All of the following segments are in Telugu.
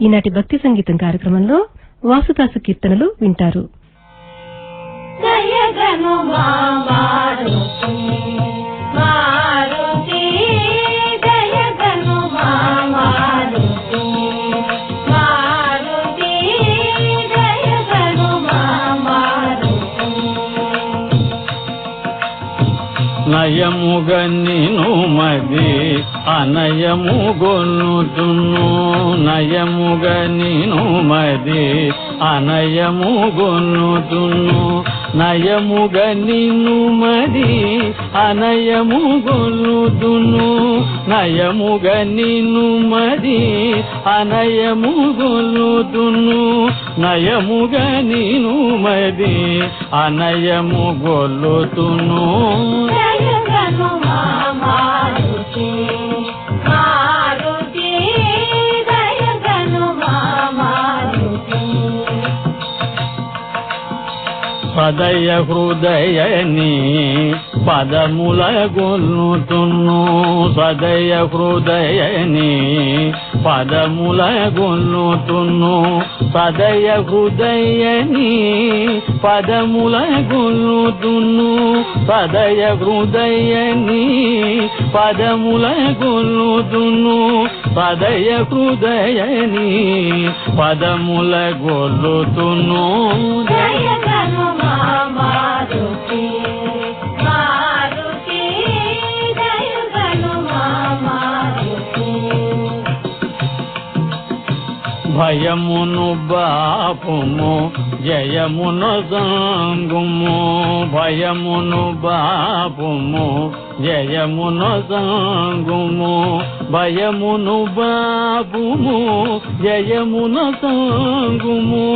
ఈనాటి భక్తి సంగీతం కార్యక్రమంలో వాసుదాసు కీర్తనలు వింటారు. నయముగన్నిను మది అనయము గొన్నుతును, నయముగన్నిను మది అనయము గొన్నుతును, నయముగన్నిను మది అనయము గొన్నుతును, నయముగన్నిను మది అనయము గొన్నుతును, నయముగన్నిను మది అనయము గొల్లుతును. పదయ హృదయని పదముల గొల్లుతును, సదయ హృదయని పదముల గొల్లుతును, సదయ హృదయని పదముల గొల్లుతును, సదయ హృదయని పదముల గొల్లుతును, సదయ హృదయని పదముల గొల్లుతును. భయమును బాపుము జయమును సంగుము, భయమును బాపుము జయమును సంగుము, భయమును బాపుము జయమును సంగుము,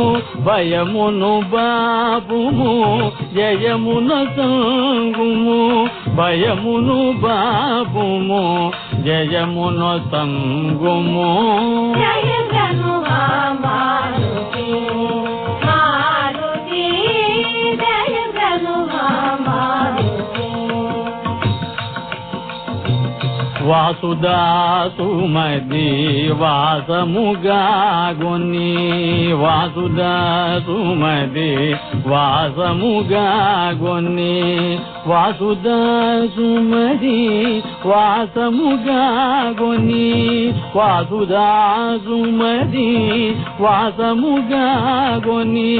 భయమును బాపుము జయమును సంగుము, భయమును బాపుము జయమును సంగుము. వాసుదాసుమది వాసముగాగొని, వాసుదాసుమది వాసముగాగొని, వాసుదాసుమది వాసముగాగొని, వాసుదాసుమది వాసముగాగొని,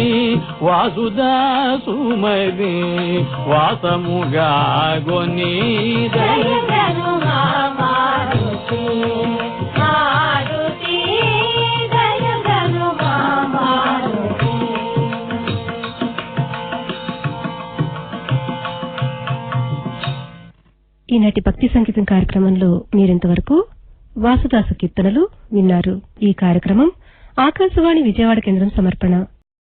వాసుదాసుమది వాసముగాగొని. ఈనాటి భక్తి సంగీతం కార్యక్రమంలో మీరింతవరకు వాసుదాసు కీర్తనలు విన్నారు. ఈ కార్యక్రమం ఆకాశవాణి విజయవాడ కేంద్రం సమర్పణ.